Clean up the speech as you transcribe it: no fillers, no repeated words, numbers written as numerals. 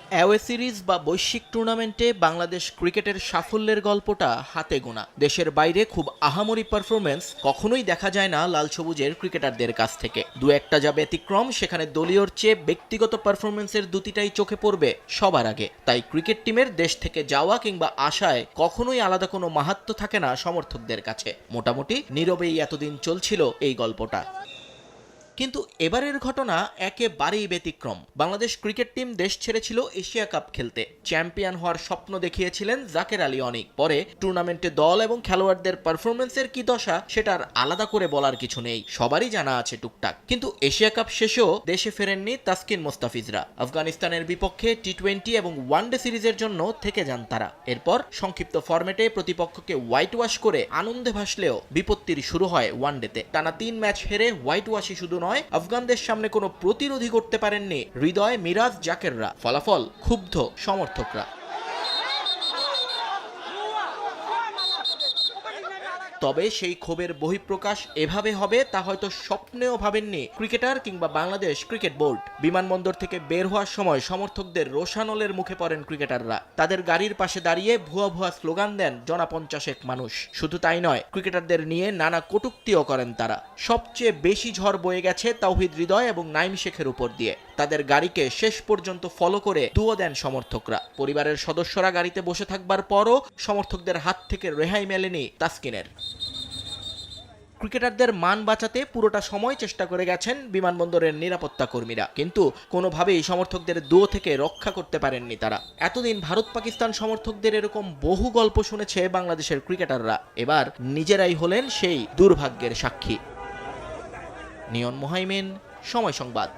Away series বা বৈশ্বিক টুর্নামেন্টে বাংলাদেশ ক্রিকেটের সাফল্যের গল্পটা হাতে গোনা। দেশের বাইরে খুব আহামরি পারফরমেন্স কখনোই দেখা যায় না লাল সবুজের ক্রিকেটারদের কাছ থেকে। দু একটা যা ব্যতিক্রম, সেখানে দলীয়র চেয়ে ব্যক্তিগত পারফরমেন্সের দুটিটাই চোখে পড়বে সবার আগে। তাই ক্রিকেট টিমের দেশ থেকে যাওয়া কিংবা আসায় কখনোই আলাদা কোনো মাহাত্ম্য থাকে না সমর্থকদের কাছে। মোটামুটি নীরবেই এতদিন চলছিল এই গল্পটা। কিন্তু এবারের ঘটনা একেবারেই ব্যতিক্রম। বাংলাদেশ ক্রিকেট টিম দেশ ছেড়েছিল এশিয়া কাপ খেলতে। চ্যাম্পিয়ন হওয়ার স্বপ্ন দেখিয়েছিলেন জাকের আলী অনিক। পরে টুর্নামেন্টে দল এবং খেলোয়াড়দের পারফরমেন্সের কি দশা, সেটার আলাদা করে বলার কিছু নেই, সবারই জানা আছে টুকটাক। কিন্তু এশিয়া কাপ শেষেও দেশে ফেরেননি তাসকিন মোস্তাফিজরা। আফগানিস্তানের বিপক্ষে টি-20 এবং ওয়ানডে সিরিজের জন্য থেকে যান তারা। এরপর সংক্ষিপ্ত ফরম্যাটে প্রতিপক্ষকে হোয়াইট ওয়াশ করে আনন্দে ভাসলেও বিপত্তির শুরু হয় ওয়ানডেতে। টানা 3 ম্যাচ হেরে হোয়াইট ওয়াশই শুধু নয়, আফগানদের সামনে কোনো প্রতিরোধী করতে পারেননি হৃদয়, মিরাজ, জাকেররা। ফলাফল ক্ষুব্ধ সমর্থকরা। তবে সেই ক্ষোভের বহিঃপ্রকাশ এভাবে হবে তা হয়তো স্বপ্নেও ভাবেননি ক্রিকেটার কিংবা বাংলাদেশ ক্রিকেট বোর্ড। বিমানবন্দর থেকে বের হওয়ার সময় সমর্থকদের রোষানলের মুখে পড়েন ক্রিকেটাররা। তাদের গাড়ির পাশে দাঁড়িয়ে ভুয়া ভুয়া স্লোগান দেন জনা 50 মানুষ। শুধু তাই নয়, ক্রিকেটারদের নিয়ে নানা কটূক্তিও করেন তারা। সবচেয়ে বেশি ঝড় বয়ে গেছে তাওহিদ হৃদয় এবং নাইম শেখের উপর দিয়ে। তাদের গাড়িকে শেষ পর্যন্ত ফলো করে দুও দেন সমর্থকরা। পরিবারের সদস্যরা গাড়িতে বসে থাকবার পরও সমর্থকদের হাত থেকে রেহাই মেলেনি তাসকিনের। ক্রিকেটারদের মান বাঁচাতে পুরোটা সময় চেষ্টা করে গেছেন বিমানবন্দরের নিরাপত্তা কর্মীরা, কিন্তু কোনোভাবেই সমর্থকদের দুও থেকে রক্ষা করতে পারেননি তারা। এতদিন ভারত পাকিস্তান সমর্থকদের এরকম বহু গল্প শুনেছে বাংলাদেশের ক্রিকেটাররা। এবার নিজেরাই হলেন সেই দুর্ভাগ্যের সাক্ষী। নিয়ন মোহাইমিন, সময় সংবাদ।